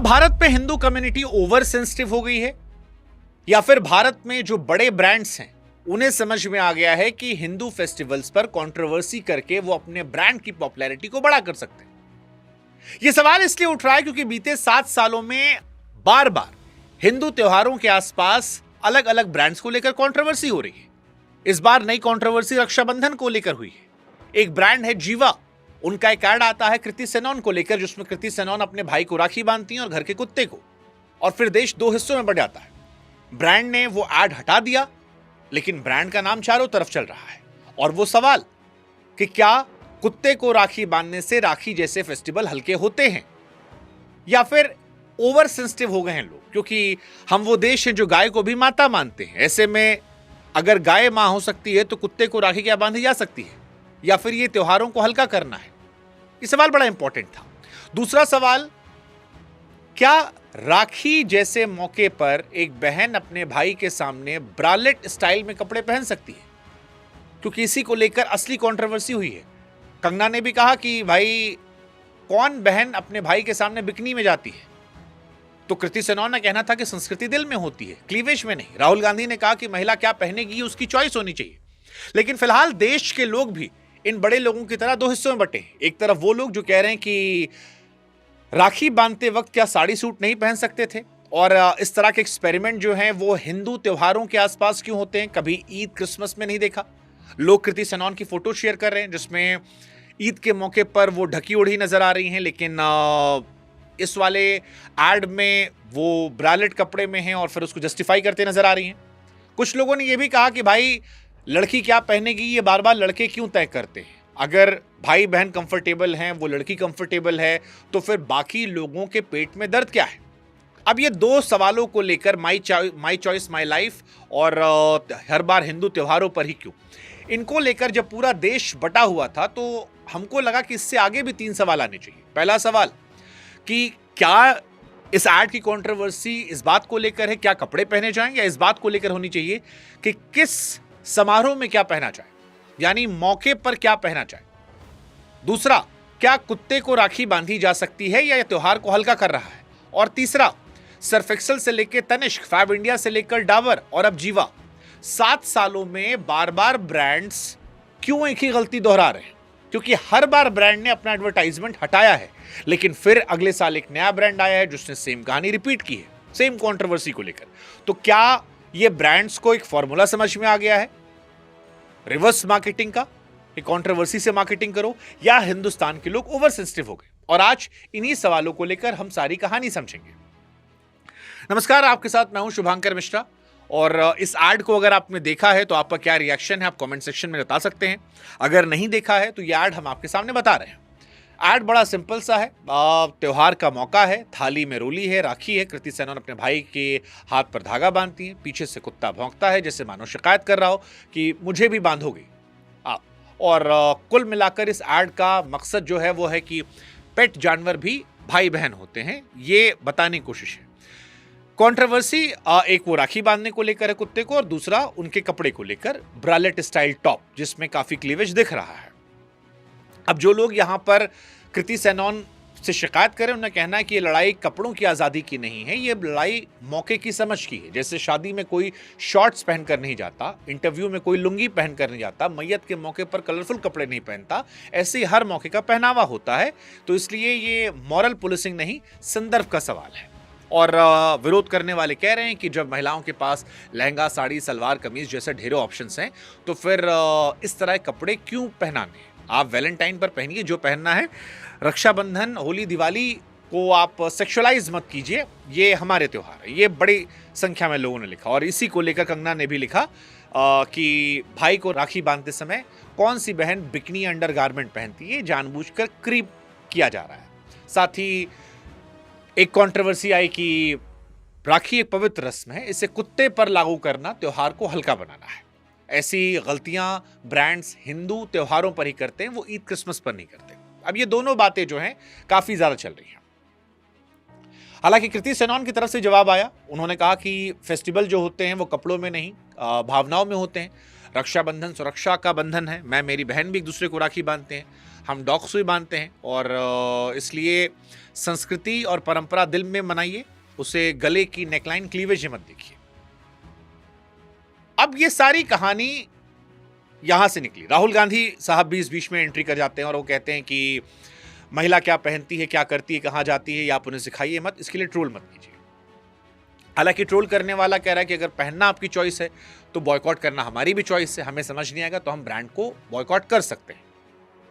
भारत पे Hindu community over sensitive हो गई है या फिर भारत में जो बड़े ब्रांड्स हैं उन्हें समझ में आ गया है कि हिंदू फेस्टिवल्स पर कंट्रोवर्सी करके वो अपने ब्रांड की पॉपुलैरिटी को बढ़ा कर सकते हैं? यह सवाल इसलिए उठ रहा है क्योंकि बीते 7 सालों में बार बार हिंदू त्योहारों के आसपास अलग अलग ब्रांड्स को लेकर कंट्रोवर्सी हो रही है। इस बार नई कंट्रोवर्सी रक्षाबंधन को लेकर हुई है। एक ब्रांड है जीवा, उनका एक ऐड आता है कृति सेनन को लेकर जिसमें कृति सेनन अपने भाई को राखी बांधती हैं और घर के कुत्ते को, और फिर देश 2 हिस्सों में बढ़ जाता है। ब्रांड ने वो ऐड हटा दिया, लेकिन ब्रांड का नाम चारों तरफ चल रहा है। और वो सवाल कि क्या कुत्ते को राखी बांधने से राखी जैसे फेस्टिवल हल्के होते हैं या फिर ओवर सेंसिटिव हो गए हैं लोग, क्योंकि हम वो देश हैं जो गाय को भी माता मानते हैं। ऐसे में अगर गाय मां हो सकती है तो कुत्ते को राखी क्या बांधी जा सकती है, या फिर ये त्योहारों को हल्का करना है? ये सवाल बड़ा इंपॉर्टेंट था। दूसरा सवाल, क्या राखी जैसे मौके पर एक बहन अपने भाई के सामने ब्रालेट स्टाइल में कपड़े पहन सकती है? क्योंकि इसी को लेकर असली कंट्रोवर्सी हुई है। कंगना ने भी कहा कि भाई कौन बहन अपने भाई के सामने बिकनी में जाती है? तो कृति सेनन का कहना था कि संस्कृति दिल में होती है, क्लीवेज में नहीं। राहुल गांधी ने कहा कि महिला क्या पहनेगी उसकी चॉइस होनी चाहिए। लेकिन फिलहाल देश के लोग भी इन बड़े लोगों की तरह 2 हिस्सों में बटे हैं। एक तरफ वो लोग जो कह रहे हैं कि राखी बांधते वक्त क्या साड़ी सूट नहीं पहन सकते थे, और इस तरह के एक्सपेरिमेंट जो हैं वो हिंदू त्योहारों के आसपास क्यों होते हैं, कभी ईद क्रिसमस में नहीं देखा। लोग कृति सेनन की फोटो शेयर कर रहे हैं जिसमें ईद के मौके पर वो ढकी ओढ़ी नजर आ रही हैं, लेकिन इस वाले एड में वो ब्रालेट कपड़े में हैं और फिर उसको जस्टिफाई करते नजर आ रही हैं। कुछ लोगों ने यह भी कहा कि भाई लड़की क्या पहनेगी ये बार बार लड़के क्यों तय करते हैं? अगर भाई बहन कंफर्टेबल हैं, वो लड़की कंफर्टेबल है, तो फिर बाकी लोगों के पेट में दर्द क्या है? अब ये 2 सवालों को लेकर माई चॉइस माई लाइफ और हर बार हिंदू त्योहारों पर ही क्यों, इनको लेकर जब पूरा देश बटा हुआ था तो हमको लगा कि इससे आगे भी 3 सवाल आने चाहिए। पहला सवाल कि क्या इस ऐड की कंट्रोवर्सी इस बात को लेकर है क्या कपड़े पहने जाएं, या इस बात को लेकर होनी चाहिए कि किस समारोह में क्या पहना जाए, यानी मौके पर क्या पहना जाए। दूसरा, क्या कुत्ते को राखी बांधी जा सकती है या यह त्योहार को हल्का कर रहा है? और तीसरा, सर्फ एक्सेल से लेकर तनिष्क, फैब इंडिया से लेकर डाबर और अब जीवा, 7 सालों में बार बार ब्रांड्स क्यों एक ही गलती दोहरा रहे हैं? क्योंकि हर बार ब्रांड ने अपना एडवर्टाइजमेंट हटाया है, लेकिन फिर अगले साल एक नया ब्रांड आया है जिसने सेम कहानी रिपीट की है, सेम कंट्रोवर्सी को लेकर। तो क्या ये ब्रांड्स को एक फॉर्मूला समझ में आ गया है रिवर्स मार्केटिंग का, एक कंट्रोवर्सी से मार्केटिंग करो, या हिंदुस्तान के लोग ओवर सेंसिटिव हो गए? और आज इन्हीं सवालों को लेकर हम सारी कहानी समझेंगे। नमस्कार, आपके साथ मैं हूं शुभांकर मिश्रा, और इस ऐड को अगर आपने देखा है तो आपका क्या रिएक्शन है आप कमेंट सेक्शन में बता सकते हैं। अगर नहीं देखा है तो ये ऐड हम आपके सामने बता रहे हैं। ऐड बड़ा सिंपल सा है, त्योहार का मौका है, थाली में रोली है, राखी है, कृति सेनन अपने भाई के हाथ पर धागा बांधती है, पीछे से कुत्ता भौंकता है जैसे मानो शिकायत कर रहा हो कि मुझे भी बांधोगे आप। और कुल मिलाकर इस ऐड का मकसद जो है वो है कि पेट जानवर भी भाई बहन होते हैं, ये बताने की कोशिश है। कंट्रोवर्सी एक वो राखी बांधने को लेकर है कुत्ते को, और दूसरा उनके कपड़े को लेकर ब्रालेट स्टाइल टॉप जिसमें काफी क्लीवेज दिख रहा है। अब जो लोग यहां पर कृति सेनन से शिकायत करें, उन्हें कहना है कि ये लड़ाई कपड़ों की आजादी की नहीं है, ये लड़ाई मौके की समझ की है। जैसे शादी में कोई शॉर्ट्स पहनकर नहीं जाता, इंटरव्यू में कोई लुंगी पहनकर नहीं जाता, मैयत के मौके पर कलरफुल कपड़े नहीं पहनता, ऐसे ही हर मौके का पहनावा होता है। तो इसलिए ये मॉरल पुलिसिंग नहीं, संदर्भ का सवाल है। और विरोध करने वाले कह रहे हैं कि जब महिलाओं के पास लहंगा, साड़ी, सलवार कमीज जैसे ढेरों ऑप्शंस हैं, तो फिर इस तरह के कपड़े क्यों पहनाने हैं? आप वैलेंटाइन पर पहनिए जो पहनना है, रक्षाबंधन, होली, दिवाली को आप सेक्सुअलाइज मत कीजिए, ये हमारे त्योहार है। ये बड़ी संख्या में लोगों ने लिखा, और इसी को लेकर कंगना ने भी लिखा कि भाई को राखी बांधते समय कौन सी बहन बिकनी अंडरगारमेंट पहनती है, जानबूझकर क्रीप किया जा रहा है। साथ ही एक कंट्रोवर्सी आई कि राखी एक पवित्र रस्म है, इसे कुत्ते पर लागू करना त्योहार को हल्का बनाना है। ऐसी गलतियां ब्रांड्स हिंदू त्योहारों पर ही करते हैं, वो ईद क्रिसमस पर नहीं करते। अब ये दोनों बातें जो हैं काफी ज्यादा चल रही हैं। हालांकि कृति सेनन की तरफ से जवाब आया, उन्होंने कहा कि फेस्टिवल जो होते हैं वो कपड़ों में नहीं भावनाओं में होते हैं। रक्षाबंधन सुरक्षा का बंधन है। मैं मेरी बहन भी एक दूसरे को राखी बांधते हैं, हम डॉग सुई बांधते हैं, और इसलिए संस्कृति और परंपरा दिल में मनाइए, उसे गले की नेकलाइन क्लीवेज मत देखिए। अब ये सारी कहानी यहां से निकली। राहुल गांधी साहब भी इस बीच में एंट्री कर जाते हैं और वो कहते हैं कि महिला क्या पहनती है, क्या करती है, कहां जाती है, या आप उन्हें सिखाइए मत, इसके लिए ट्रोल मत कीजिए। हालांकि ट्रोल करने वाला कह रहा है कि अगर पहनना आपकी चॉइस है तो बॉयकॉट करना हमारी भी चॉइस है, हमें समझ नहीं आएगा तो हम ब्रांड को बॉयकॉट कर सकते हैं,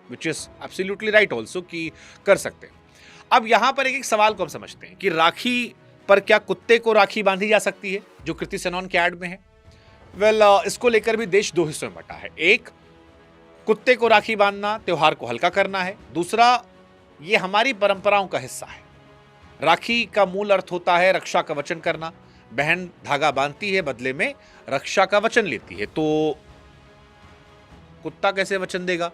which is absolutely right also कि कर सकते हैं। अब यहां पर एक सवाल को हम समझते हैं कि राखी पर क्या कुत्ते को राखी बांधी जा सकती है, जो कृति सेनन के ऐड में है। इसको लेकर भी देश दो हिस्सों में बटा है। एक, कुत्ते को राखी बांधना त्योहार को हल्का करना है, दूसरा ये हमारी परंपराओं का हिस्सा है। राखी का मूल अर्थ होता है रक्षा का वचन करना। बहन धागा बांधती है, बदले में रक्षा का वचन लेती है, तो कुत्ता कैसे वचन देगा?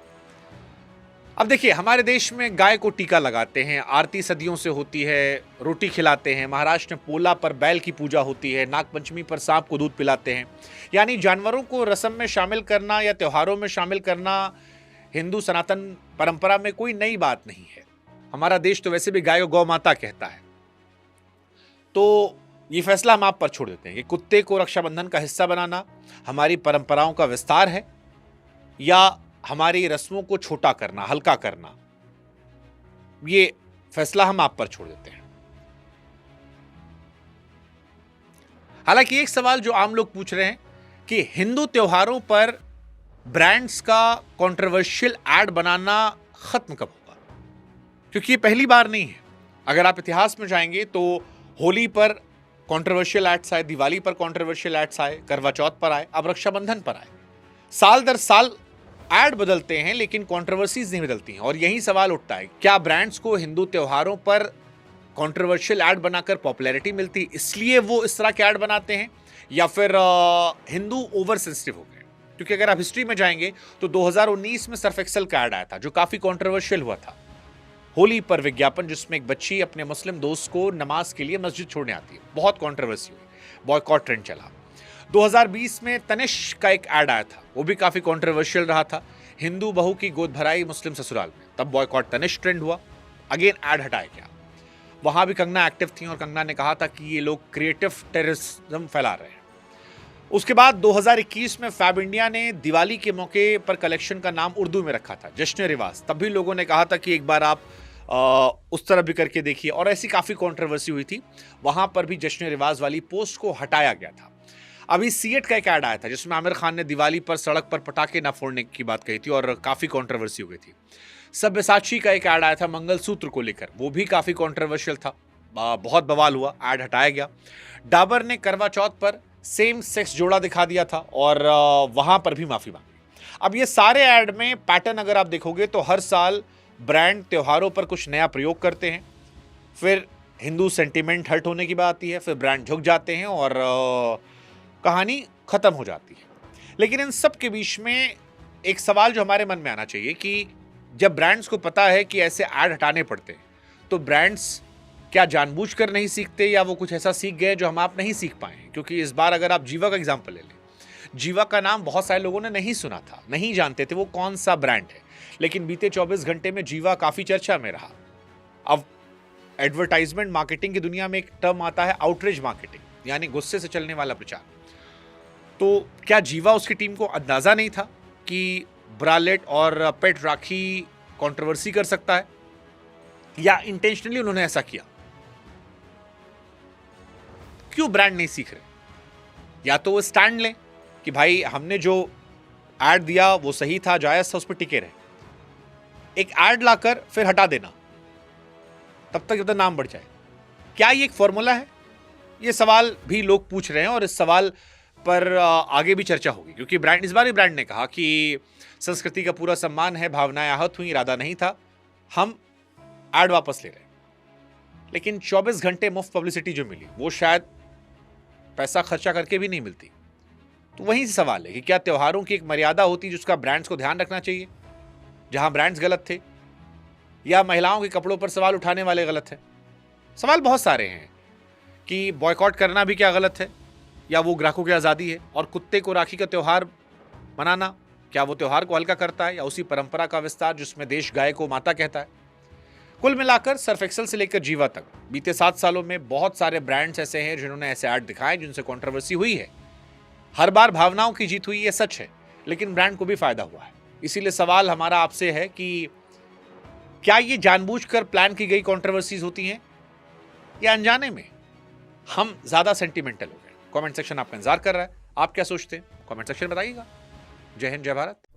अब देखिए, हमारे देश में गाय को टीका लगाते हैं, आरती सदियों से होती है, रोटी खिलाते हैं। महाराष्ट्र में पोला पर बैल की पूजा होती है, नागपंचमी पर सांप को दूध पिलाते हैं। यानी जानवरों को रस्म में शामिल करना या त्योहारों में शामिल करना हिंदू सनातन परंपरा में कोई नई बात नहीं है। हमारा देश तो वैसे भी गाय को गौ माता कहता है। तो ये फैसला हम आप पर छोड़ देते हैं कि कुत्ते को रक्षाबंधन का हिस्सा बनाना हमारी परंपराओं का विस्तार है या हमारी रस्मों को छोटा करना, हल्का करना। ये फैसला हम आप पर छोड़ देते हैं। हालांकि एक सवाल जो आम लोग पूछ रहे हैं कि हिंदू त्योहारों पर ब्रांड्स का कंट्रोवर्शियल एड बनाना खत्म कब होगा, क्योंकि ये पहली बार नहीं है। अगर आप इतिहास में जाएंगे तो होली पर कंट्रोवर्शियल एड्स आए, दिवाली पर कंट्रोवर्शियल एड्स आए, करवा चौथ पर आए, अब रक्षाबंधन पर आए। साल दर साल एड बदलते हैं लेकिन कंट्रोवर्सीज नहीं बदलती हैं। और यही सवाल उठता है, क्या ब्रांड्स को हिंदू त्योहारों पर कंट्रोवर्शियल एड बनाकर पॉपुलैरिटी मिलती, इसलिए वो इस तरह के एड बनाते हैं, या फिर हिंदू ओवर सेंसिटिव हो गए? क्योंकि अगर आप हिस्ट्री में जाएंगे तो 2019 में सर्फ एक्सेल का एड आया था जो काफी कंट्रोवर्शियल हुआ था। होली पर विज्ञापन जिसमें एक बच्ची अपने मुस्लिम दोस्त को नमाज के लिए मस्जिद छोड़ने आती है, बहुत कंट्रोवर्सी हुई, बॉयकॉट ट्रेंड चला। 2020 में तनिष्क का एक ऐड आया था, वो भी काफी कंट्रोवर्शियल रहा था, हिंदू बहू की गोद भराई मुस्लिम ससुराल में, तब बॉयकॉट तनिष्क ट्रेंड हुआ, अगेन ऐड हटाया गया। वहां भी कंगना एक्टिव थी और कंगना ने कहा था कि ये लोग क्रिएटिव टेररिज्म फैला रहे हैं। उसके बाद 2021 में फैब इंडिया ने दिवाली के मौके पर कलेक्शन का नाम उर्दू में रखा था, जश्न रिवाज। तब भी लोगों ने कहा था कि एक बार आप उस तरह भी करके देखिए, और ऐसी काफी कंट्रोवर्सी हुई थी। वहां पर भी जश्न रिवाज वाली पोस्ट को हटाया गया था। अभी सीएट का एक ऐड आया था जिसमें आमिर खान ने दिवाली पर सड़क पर पटाखे ना फोड़ने की बात कही थी और काफी कंट्रोवर्सी हो गई थी। सब्यसाची का एक ऐड आया था मंगलसूत्र को लेकर, वो भी काफी कंट्रोवर्शियल था, बहुत बवाल हुआ, ऐड हटाया गया। डाबर ने करवा चौथ पर सेम सेक्स जोड़ा दिखा दिया था और वहां पर भी माफी मांगी। अब ये सारे ऐड में पैटर्न अगर आप देखोगे तो हर साल ब्रांड त्योहारों पर कुछ नया प्रयोग करते हैं, फिर हिंदू सेंटीमेंट हर्ट होने की बात आती है, फिर ब्रांड झुक जाते हैं और कहानी खत्म हो जाती है। लेकिन इन सब के बीच में एक सवाल जो हमारे मन में आना चाहिए कि जब ब्रांड्स को पता है कि ऐसे ऐड हटाने पड़ते हैं, तो ब्रांड्स क्या जानबूझकर नहीं सीखते या वो कुछ ऐसा सीख गए जो हम आप नहीं सीख पाए? क्योंकि इस बार अगर आप जीवा का एग्जांपल ले लें, जीवा का नाम बहुत सारे लोगों ने नहीं सुना था, नहीं जानते थे वो कौन सा ब्रांड है, लेकिन बीते 24 घंटे में जीवा काफी चर्चा में रहा। अब एडवर्टाइजमेंट मार्केटिंग की दुनिया में एक टर्म आता है आउटरीच मार्केटिंग, यानी गुस्से से चलने वाला प्रचार। तो क्या जीवा उसकी टीम को अंदाजा नहीं था कि ब्रालेट और पेट राखी कंट्रोवर्सी कर सकता है, या इंटेंशनली उन्होंने ऐसा किया? क्यों ब्रांड नहीं सीख रहे? या तो वो स्टैंड लें कि भाई हमने जो ऐड दिया वो सही था, जायज था, उस पर टिके रहे। एक ऐड लाकर फिर हटा देना तब तक जब तक नाम बढ़ जाए, क्या ये एक फॉर्मूला है? ये सवाल भी लोग पूछ रहे हैं और इस सवाल पर आगे भी चर्चा होगी, क्योंकि ब्रांड, इस बार भी ब्रांड ने कहा कि संस्कृति का पूरा सम्मान है, भावनाएं आहत हुई, इरादा नहीं था, हम ऐड वापस ले रहे हैं। लेकिन 24 घंटे मुफ्त पब्लिसिटी जो मिली वो शायद पैसा खर्चा करके भी नहीं मिलती। तो वहीं से सवाल है कि क्या त्योहारों की एक मर्यादा होती जिसका ब्रांड्स को ध्यान रखना चाहिए, जहां ब्रांड्स गलत थे, या महिलाओं के कपड़ों पर सवाल उठाने वाले गलत है? सवाल बहुत सारे हैं कि बॉयकॉट करना भी क्या गलत है, या वो ग्राहकों की आज़ादी है, और कुत्ते को राखी का त्यौहार मनाना, क्या वो त्योहार को हल्का करता है या उसी परंपरा का विस्तार जिसमें देश गाय को माता कहता है? कुल मिलाकर सर्फ एक्सेल से लेकर जीवा तक बीते 7 सालों में बहुत सारे ब्रांड्स ऐसे हैं जिन्होंने ऐसे ऐड दिखाए जिनसे कंट्रोवर्सी हुई है। हर बार भावनाओं की जीत हुई, ये सच है, लेकिन ब्रांड को भी फायदा हुआ है। इसीलिए सवाल हमारा आपसे है कि क्या ये जानबूझकर प्लान की गई कंट्रोवर्सीज होती हैं या अनजाने में हम ज्यादा सेंटिमेंटल हो गए? कमेंट सेक्शन आपका इंतजार कर रहा है। आप क्या सोचते हैं? कमेंट सेक्शन में बताइएगा। जय हिंद, जय भारत।